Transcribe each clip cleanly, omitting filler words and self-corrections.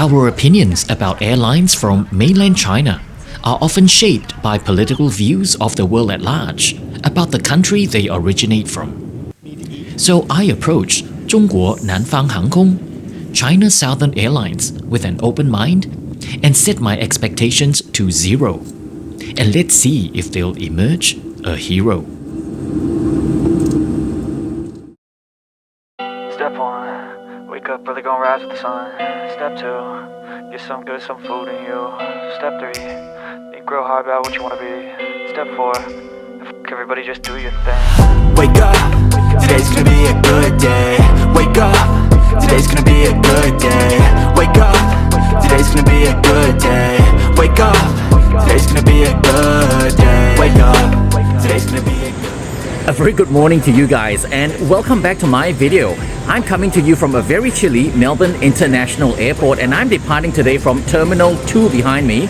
Our opinions about airlines from mainland China are often shaped by political views of the world at large about the country they originate from. So I approached 中国南方航空, China Southern Airlines, with an open mind and set my expectations to zero. And let's see if they'll emerge a hero. Step 1, wake up early, gonna rise with the sun. Step 2, get some good, some food in you. Step 3, think real hard about what you wanna be. Step 4, everybody just do your thing. Wake up, today's gonna be a good day. Wake up, today's gonna be a good day. Wake up, today's gonna be a good day. Wake up, today's gonna be a good day. Wake up, today's gonna be a good day. A very good morning to you guys and welcome back to my video. I'm coming to you from a very chilly Melbourne International Airport and I'm departing today from Terminal 2 behind me,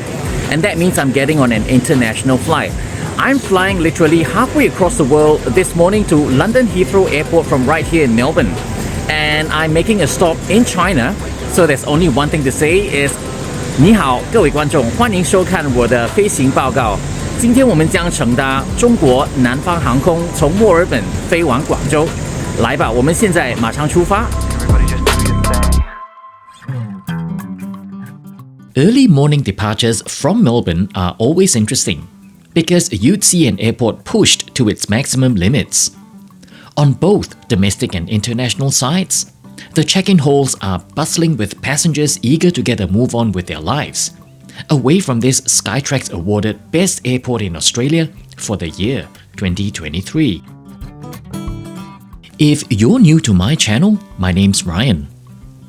and that means I'm getting on an international flight. I'm flying literally halfway across the world this morning to London Heathrow Airport from right here in Melbourne, and I'm making a stop in China, so there's only one thing to say is 你好，各位观众，欢迎收看我的飞行报告。今天我们将乘搭中国南方航空从墨尔本飞往广州。来吧，我们现在马上出发。Early morning departures from Melbourne are always interesting because you'd see an airport pushed to its maximum limits. On both domestic and international sides, the check-in halls are bustling with passengers eager to get a move on with their lives, away from this Skytrax awarded Best Airport in Australia for the year 2023. If you're new to my channel, my name's Ryan.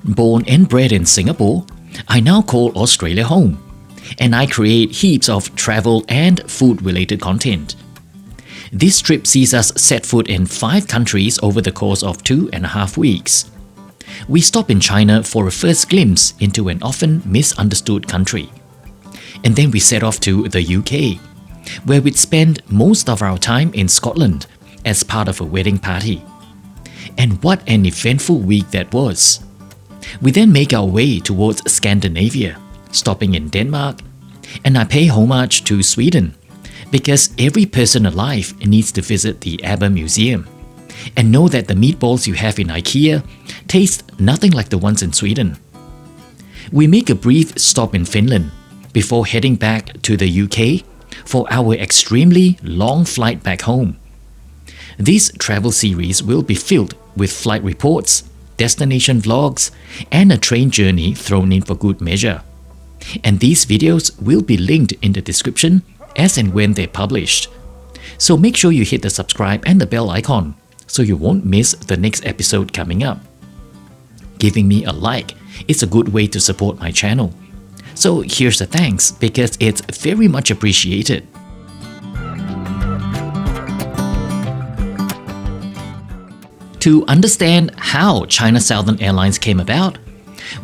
Born and bred in Singapore, I now call Australia home, and I create heaps of travel and food-related content. This trip sees us set foot in 5 countries over the course of 2.5 weeks. We stop in China for a first glimpse into an often misunderstood country. And then we set off to the UK, where we'd spend most of our time in Scotland as part of a wedding party. And what an eventful week that was. We then make our way towards Scandinavia, stopping in Denmark, and I pay homage to Sweden, because every person alive needs to visit the ABBA Museum and know that the meatballs you have in IKEA taste nothing like the ones in Sweden. We make a brief stop in Finland before heading back to the UK for our extremely long flight back home. This travel series will be filled with flight reports, destination vlogs, and a train journey thrown in for good measure. And these videos will be linked in the description as and when they're published. So make sure you hit the subscribe and the bell icon so you won't miss the next episode coming up. Giving me a like is a good way to support my channel. So here's the thanks, because it's very much appreciated. To understand how China Southern Airlines came about,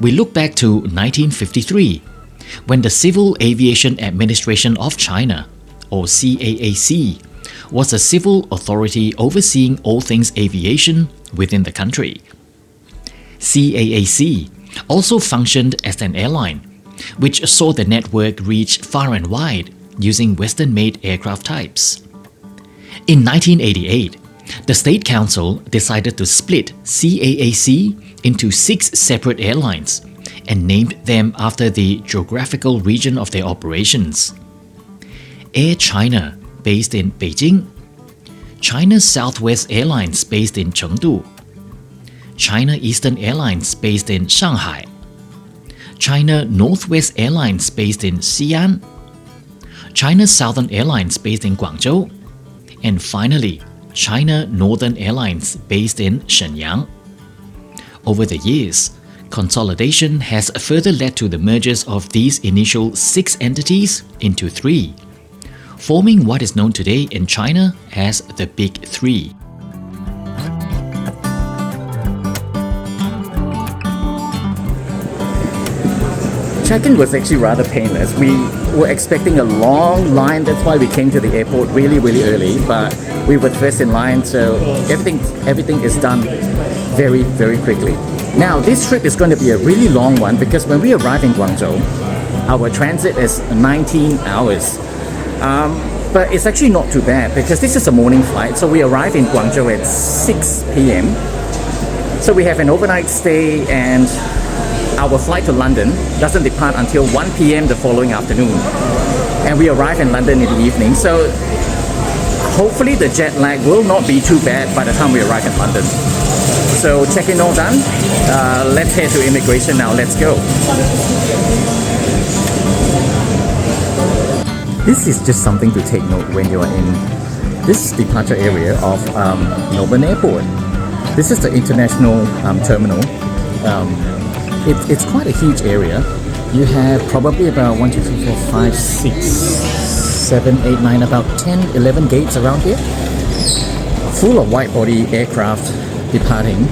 we look back to 1953, when the Civil Aviation Administration of China, or CAAC, was a civil authority overseeing all things aviation within the country. CAAC also functioned as an airline, which saw the network reach far and wide using Western-made aircraft types. In 1988, the State Council decided to split CAAC into 6 separate airlines and named them after the geographical region of their operations. Air China, based in Beijing, China Southwest Airlines, based in Chengdu, China Eastern Airlines, based in Shanghai, China Northwest Airlines, based in Xi'an, China Southern Airlines, based in Guangzhou, and finally, China Northern Airlines, based in Shenyang. Over the years, consolidation has further led to the mergers of these initial 6 entities into 3, forming what is known today in China as the Big 3. Check-in was actually rather painless. We were expecting a long line, that's why we came to the airport really early, but we were first in line, so everything is done very quickly. Now, this trip is going to be a really long one because when we arrive in Guangzhou, our transit is 19 hours. But it's actually not too bad because this is a morning flight, so we arrive in Guangzhou at 6 p.m. So we have an overnight stay, and our flight to London doesn't depart until 1 p.m. the following afternoon. And we arrive in London in the evening, so hopefully the jet lag will not be too bad by the time we arrive in London. So check-in all done. Let's head to immigration now. Let's go. This is just something to take note when you are in this departure area of Melbourne Airport. This is the international terminal. It's quite a huge area. You have probably about 1, 2, 3, 4, 5, 6, 7, 8, 9, about 10, 11 gates around here. Full of wide-body aircraft departing,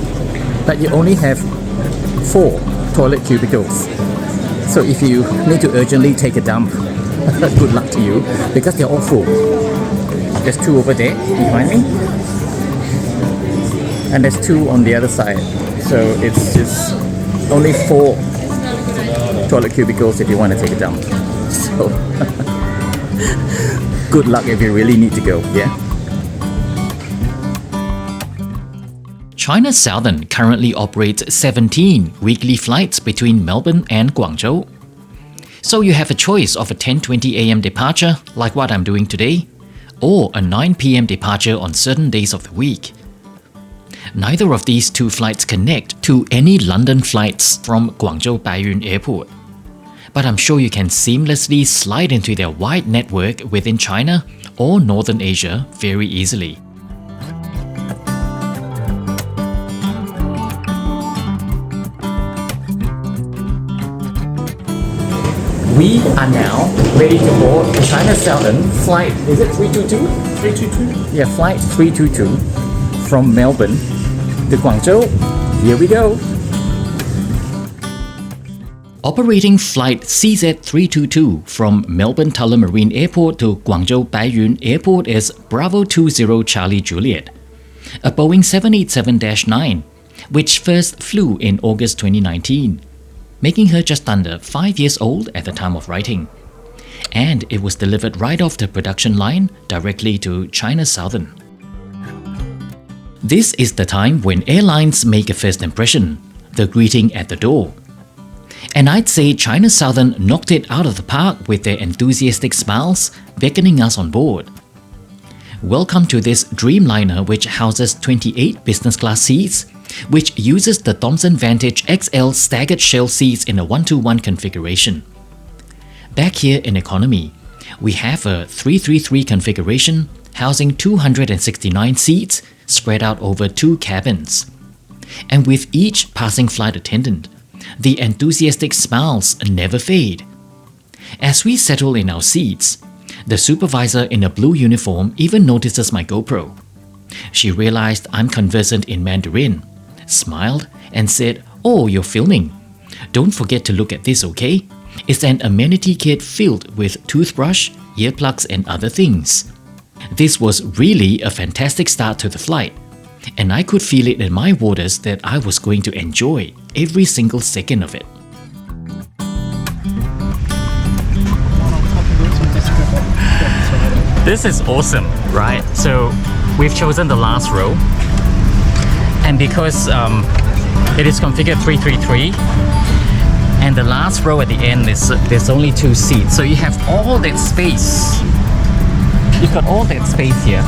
but you only have 4 toilet cubicles. So if you need to urgently take a dump, good luck to you, because they're all full. There's 2 over there behind me, and there's 2 on the other side. So it's just only 4 toilet cubicles if you want to take a dump. So good luck if you really need to go, yeah? China Southern currently operates 17 weekly flights between Melbourne and Guangzhou. So you have a choice of a 10:20 a.m. departure, like what I'm doing today, or a 9 p.m. departure on certain days of the week. Neither of these 2 flights connect to any London flights from Guangzhou Baiyun Airport. But I'm sure you can seamlessly slide into their wide network within China or Northern Asia very easily. We are now ready to board China Southern flight, is it 322? 322? Yeah, flight 322 from Melbourne to Guangzhou. Here we go. Operating flight CZ322 from Melbourne Tullamarine Airport to Guangzhou Baiyun Airport is Bravo 20 Charlie Juliet, a Boeing 787-9, which first flew in August 2019. Making her just under 5 years old at the time of writing. And it was delivered right off the production line directly to China Southern. This is the time when airlines make a first impression, the greeting at the door. And I'd say China Southern knocked it out of the park with their enthusiastic smiles, beckoning us on board. Welcome to this Dreamliner, which houses 28 business class seats, which uses the Thomson Vantage XL staggered shell seats in a 1-to-1 configuration. Back here in economy, we have a 333 configuration housing 269 seats spread out over 2 cabins. And with each passing flight attendant, the enthusiastic smiles never fade. As we settle in our seats, the supervisor in a blue uniform even notices my GoPro. She realized I'm conversant in Mandarin, smiled and said, "Oh, you're filming. Don't forget to look at this, okay? It's an amenity kit filled with toothbrush, earplugs and other things." This was really a fantastic start to the flight, and I could feel it in my waters that I was going to enjoy every single second of it. This is awesome, right? So we've chosen the last row, and because it is configured 333, and the last row at the end is there's only 2 seats, so you have all that space. You've got all that space here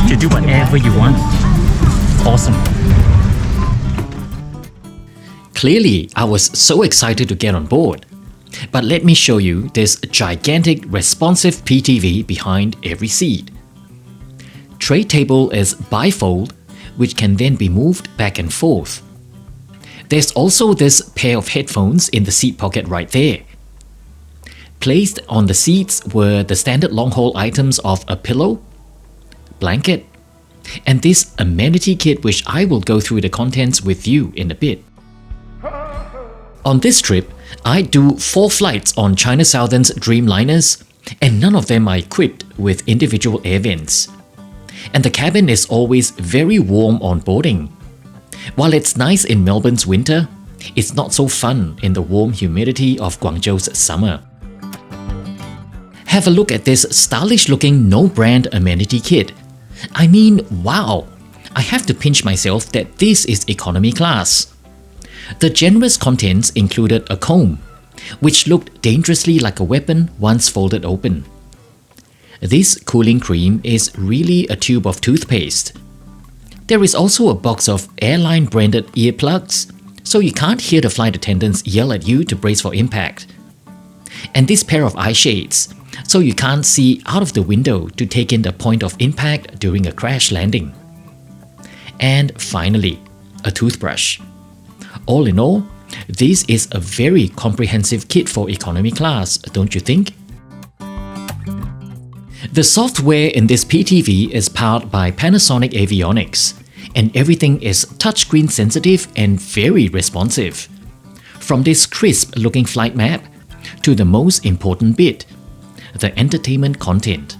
to do whatever you want. Awesome. Clearly, I was so excited to get on board. But let me show you this gigantic responsive PTV behind every seat. Tray table is bifold, which can then be moved back and forth. There's also this pair of headphones in the seat pocket right there. Placed on the seats were the standard long-haul items of a pillow, blanket, and this amenity kit, which I will go through the contents with you in a bit. On this trip, I do 4 flights on China Southern's Dreamliners, and none of them are equipped with individual air vents. And the cabin is always very warm on boarding. While it's nice in Melbourne's winter, it's not so fun in the warm humidity of Guangzhou's summer. Have a look at this stylish looking no-brand amenity kit. I mean, wow! I have to pinch myself that this is economy class. The generous contents included a comb, which looked dangerously like a weapon once folded open. This cooling cream is really a tube of toothpaste. There is also a box of airline branded earplugs, so you can't hear the flight attendants yell at you to brace for impact. And this pair of eye shades, so you can't see out of the window to take in the point of impact during a crash landing. And finally, a toothbrush. All in all, this is a very comprehensive kit for economy class, don't you think? The software in this PTV is powered by Panasonic avionics, and everything is touchscreen sensitive and very responsive. From this crisp looking flight map to the most important bit, the entertainment content.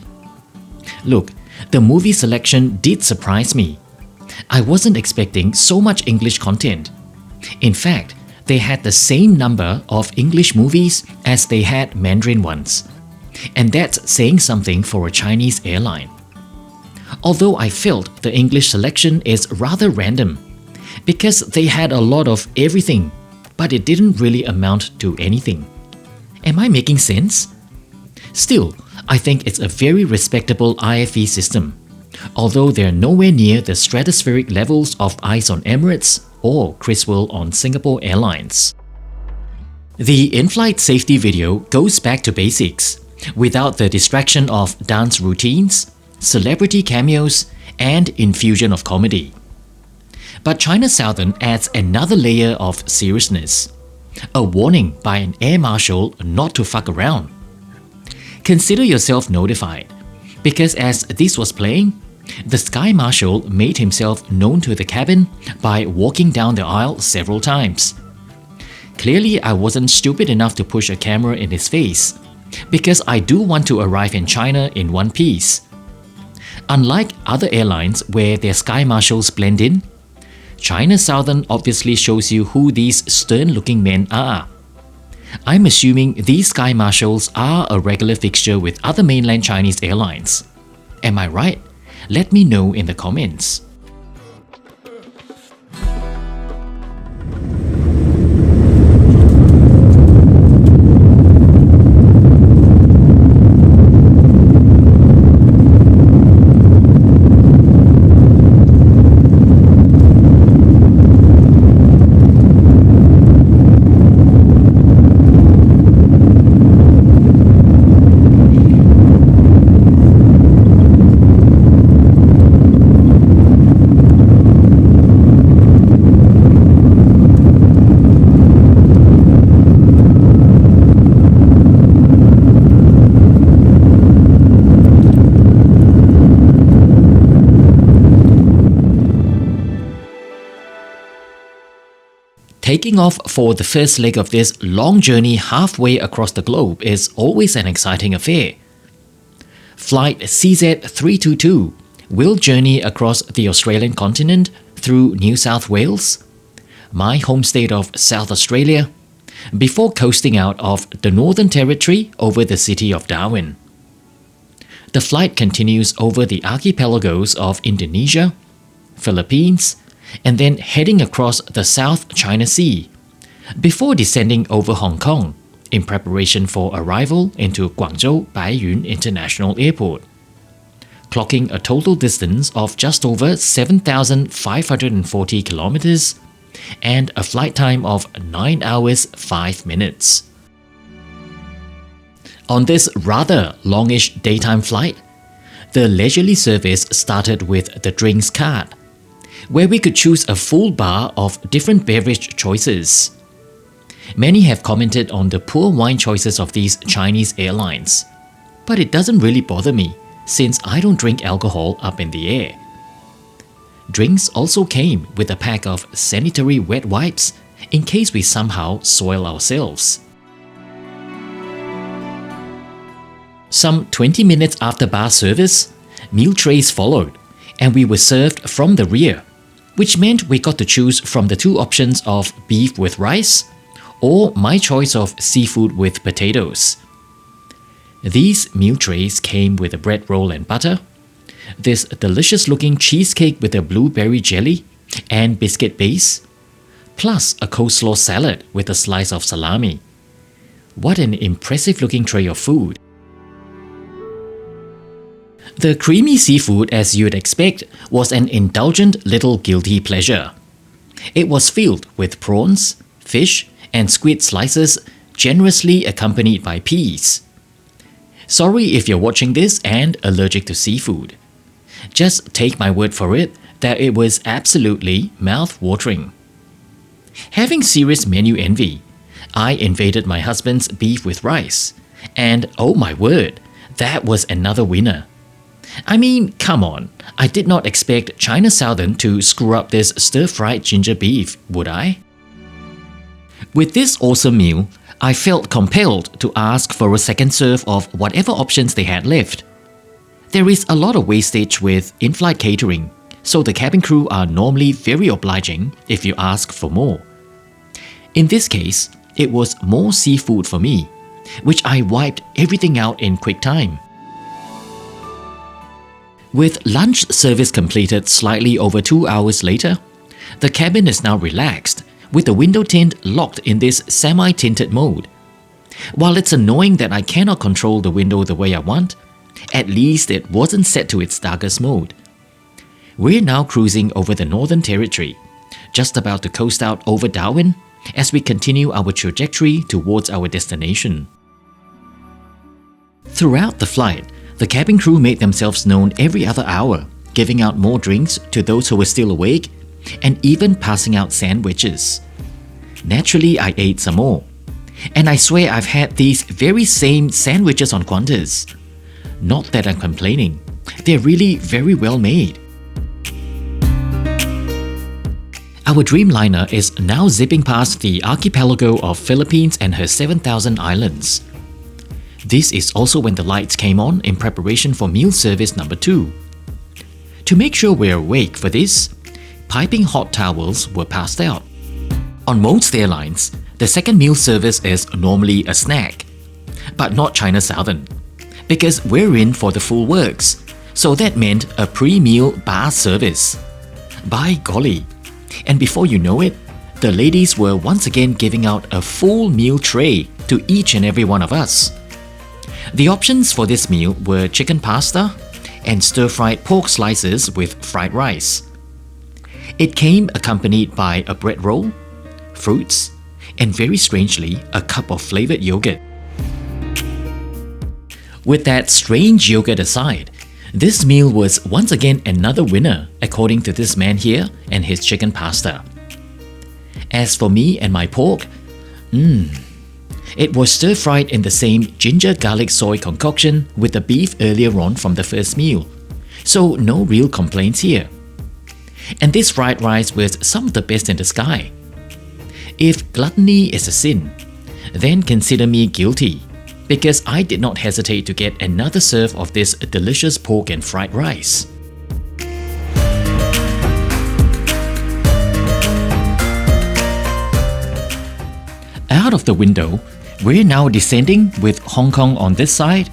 Look, the movie selection did surprise me. I wasn't expecting so much English content. In fact, they had the same number of English movies as they had Mandarin ones. And that's saying something for a Chinese airline. Although I felt the English selection is rather random, because they had a lot of everything, but it didn't really amount to anything. Am I making sense? Still, I think it's a very respectable IFE system, although they're nowhere near the stratospheric levels of ICE on Emirates or Criswell on Singapore Airlines. The in-flight safety video goes back to basics, without the distraction of dance routines, celebrity cameos, and infusion of comedy. But China Southern adds another layer of seriousness, a warning by an air marshal not to fuck around. Consider yourself notified, because as this was playing, the Sky Marshal made himself known to the cabin by walking down the aisle several times. Clearly, I wasn't stupid enough to push a camera in his face, because I do want to arrive in China in one piece. Unlike other airlines where their Sky Marshals blend in, China Southern obviously shows you who these stern-looking men are. I'm assuming these Sky Marshals are a regular fixture with other mainland Chinese airlines. Am I right? Let me know in the comments. Taking off for the first leg of this long journey halfway across the globe is always an exciting affair. Flight CZ322 will journey across the Australian continent through New South Wales, my home state of South Australia, before coasting out of the Northern Territory over the city of Darwin. The flight continues over the archipelagos of Indonesia, Philippines, and then heading across the South China Sea, before descending over Hong Kong in preparation for arrival into Guangzhou Baiyun International Airport, clocking a total distance of just over 7,540 kilometers and a flight time of 9 hours 5 minutes. On this rather longish daytime flight, the leisurely service started with the drinks cart, where we could choose a full bar of different beverage choices. Many have commented on the poor wine choices of these Chinese airlines, but it doesn't really bother me since I don't drink alcohol up in the air. Drinks also came with a pack of sanitary wet wipes in case we somehow soil ourselves. Some 20 minutes after bar service, meal trays followed, and we were served from the rear, which meant we got to choose from the two options of beef with rice or my choice of seafood with potatoes. These meal trays came with a bread roll and butter, this delicious looking cheesecake with a blueberry jelly and biscuit base, plus a coleslaw salad with a slice of salami. What an impressive looking tray of food. The creamy seafood, as you'd expect, was an indulgent little guilty pleasure. It was filled with prawns, fish, and squid slices, generously accompanied by peas. Sorry if you're watching this and allergic to seafood. Just take my word for it that it was absolutely mouth-watering. Having serious menu envy, I invaded my husband's beef with rice, and oh my word, that was another winner. I mean, come on, I did not expect China Southern to screw up this stir-fried ginger beef, would I? With this awesome meal, I felt compelled to ask for a second serve of whatever options they had left. There is a lot of wastage with in-flight catering, so the cabin crew are normally very obliging if you ask for more. In this case, it was more seafood for me, which I wiped everything out in quick time. With lunch service completed slightly over 2 hours later, the cabin is now relaxed, with the window tint locked in this semi-tinted mode. While it's annoying that I cannot control the window the way I want, at least it wasn't set to its darkest mode. We're now cruising over the Northern Territory, just about to coast out over Darwin as we continue our trajectory towards our destination. Throughout the flight, the cabin crew made themselves known every other hour, giving out more drinks to those who were still awake, and even passing out sandwiches. Naturally, I ate some more. And I swear I've had these very same sandwiches on Qantas. Not that I'm complaining, they're really very well made. Our Dreamliner is now zipping past the archipelago of Philippines and her 7,000 islands. This is also when the lights came on in preparation for meal service number 2. To make sure we're awake for this, piping hot towels were passed out. On most airlines, the second meal service is normally a snack, but not China Southern, because we're in for the full works, so that meant a pre-meal bar service. By golly! And before you know it, the ladies were once again giving out a full meal tray to each and every one of us. The options for this meal were chicken pasta and stir-fried pork slices with fried rice. It came accompanied by a bread roll, fruits, and very strangely, a cup of flavored yogurt. With that strange yogurt aside, this meal was once again another winner according to this man here and his chicken pasta. As for me and my pork, it was stir-fried in the same ginger garlic soy concoction with the beef earlier on from the first meal, so no real complaints here. And this fried rice was some of the best in the sky. If gluttony is a sin, then consider me guilty, because I did not hesitate to get another serve of this delicious pork and fried rice. Out of the window, we're now descending with Hong Kong on this side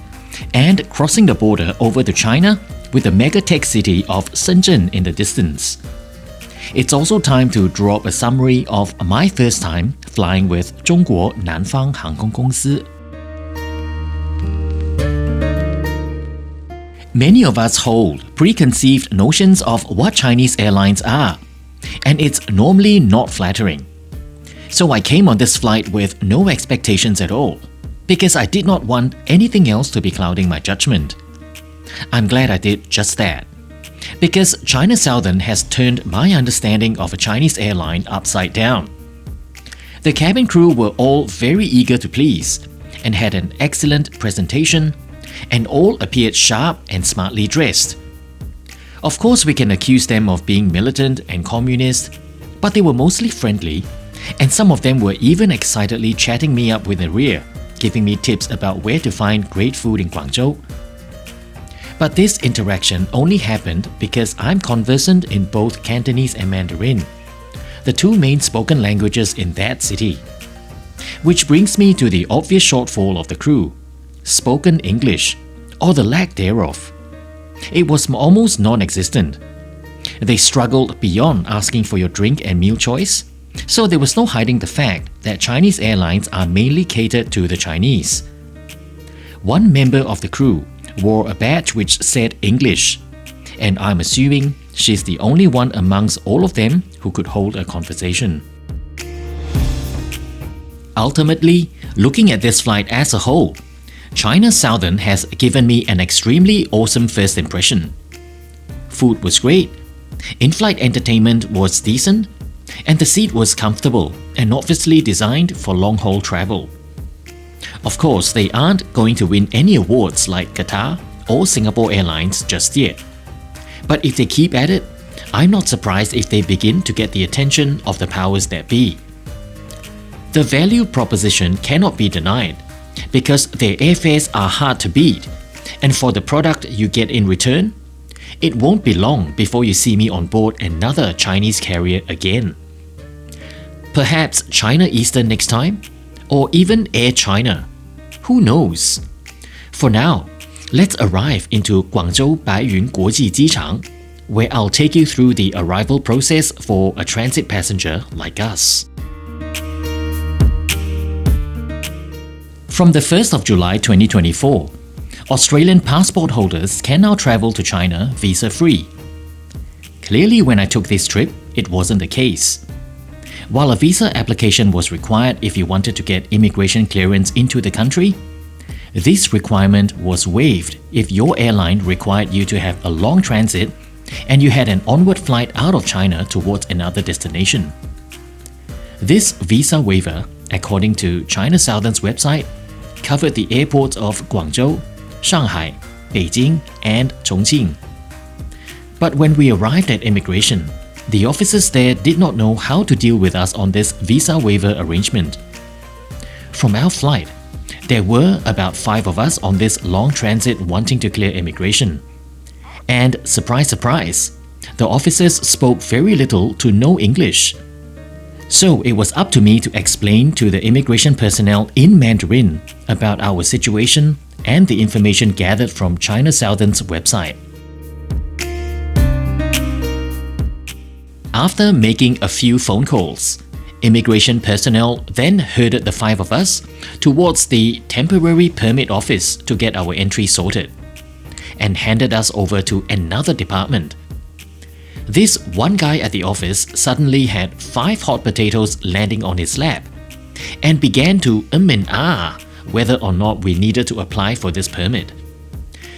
and crossing the border over to China with the mega tech city of Shenzhen in the distance. It's also time to draw up a summary of my first time flying with 中国南方航空公司. Many of us hold preconceived notions of what Chinese airlines are, and it's normally not flattering. So I came on this flight with no expectations at all, because I did not want anything else to be clouding my judgment. I'm glad I did just that, because China Southern has turned my understanding of a Chinese airline upside down. The cabin crew were all very eager to please, and had an excellent presentation, and all appeared sharp and smartly dressed. Of course, we can accuse them of being militant and communist, but they were mostly friendly, and some of them were even excitedly chatting me up with the rear, giving me tips about where to find great food in Guangzhou. But this interaction only happened because I'm conversant in both Cantonese and Mandarin, the two main spoken languages in that city. Which brings me to the obvious shortfall of the crew: spoken English, or the lack thereof. It was almost non-existent. They struggled beyond asking for your drink and meal choice, so there was no hiding the fact that Chinese airlines are mainly catered to the Chinese. One member of the crew wore a badge which said English, and I'm assuming she's the only one amongst all of them who could hold a conversation. Ultimately, looking at this flight as a whole, China Southern has given me an extremely awesome first impression. Food was great, in-flight entertainment was decent, and the seat was comfortable and obviously designed for long-haul travel. Of course, they aren't going to win any awards like Qatar or Singapore Airlines just yet. But if they keep at it, I'm not surprised if they begin to get the attention of the powers that be. The value proposition cannot be denied, because their airfares are hard to beat, and for the product you get in return, it won't be long before you see me on board another Chinese carrier again. Perhaps China Eastern next time? Or even Air China? Who knows? For now, let's arrive into Guangzhou Baiyun 国际机场, where I'll take you through the arrival process for a transit passenger like us. From the 1st of July 2024, Australian passport holders can now travel to China visa-free. Clearly, when I took this trip, it wasn't the case. While a visa application was required if you wanted to get immigration clearance into the country, this requirement was waived if your airline required you to have a long transit and you had an onward flight out of China towards another destination. This visa waiver, according to China Southern's website, covered the airports of Guangzhou, Shanghai, Beijing, and Chongqing. But when we arrived at immigration, the officers there did not know how to deal with us on this visa waiver arrangement. From our flight, there were about 5 of us on this long transit wanting to clear immigration. And surprise, surprise, the officers spoke very little to no English. So it was up to me to explain to the immigration personnel in Mandarin about our situation and the information gathered from China Southern's website. After making a few phone calls, immigration personnel then herded the 5 of us towards the temporary permit office to get our entry sorted, and handed us over to another department. This one guy at the office suddenly had 5 hot potatoes landing on his lap and began to and ah whether or not we needed to apply for this permit.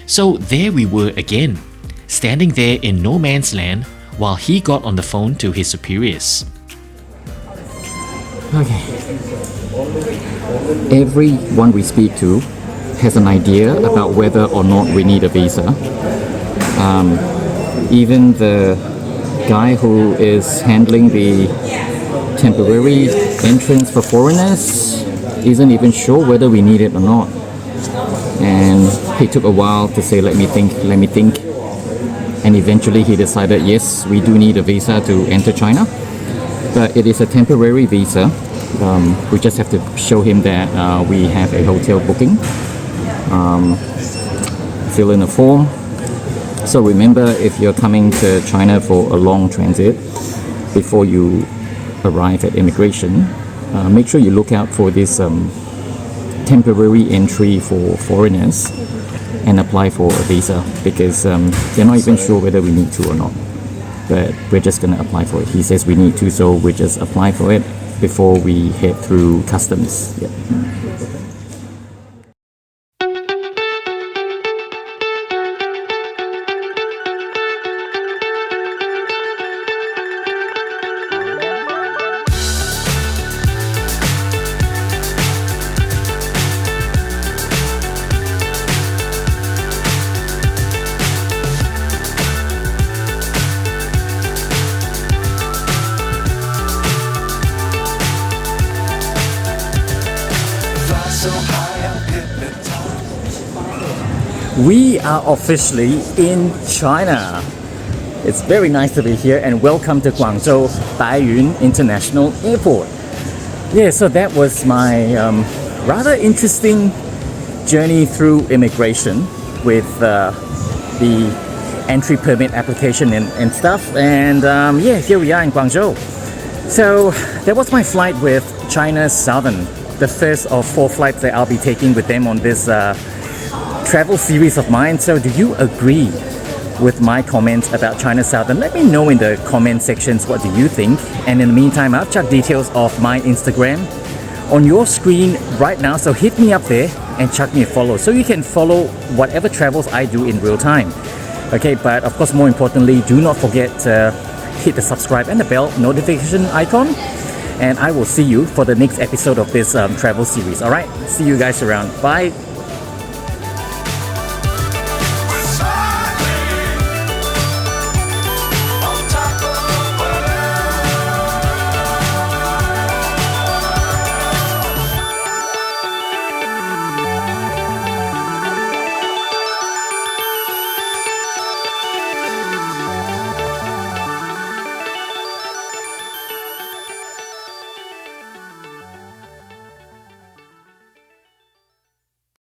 So there we were again, standing there in no man's land while he got on the phone to his superiors. Okay. Everyone we speak to has an idea about whether or not we need a visa. Even the guy who is handling the temporary entrance for foreigners isn't even sure whether we need it or not. And he took a while to say, let me think. And eventually he decided, yes, we do need a visa to enter China. But it is a temporary visa. We just have to show him that we have a hotel booking. Fill in a form. So remember, if you're coming to China for a long transit, before you arrive at immigration, make sure you look out for this temporary entry for foreigners and apply for a visa, because they're not even sure whether we need to or not. But we're just going to apply for it. He says we need to, so we just apply for it before we head through customs. Yeah. We are officially in China. It's very nice to be here and welcome to Guangzhou Taiyuan International Airport. Yeah, so that was my rather interesting journey through immigration with the entry permit application and stuff. And yeah, here we are in Guangzhou. So that was my flight with China Southern, the first of 4 flights that I'll be taking with them on this travel series of mine. So do you agree with my comments about China Southern? Let me know in the comment sections what do you think. And in the meantime, I'll chuck details of my Instagram on your screen right now, so hit me up there and chuck me a follow so you can follow whatever travels I do in real time. Okay, but of course, more importantly, do not forget to hit the subscribe and the bell notification icon, and I will see you for the next episode of this travel series. All right, see you guys around. Bye.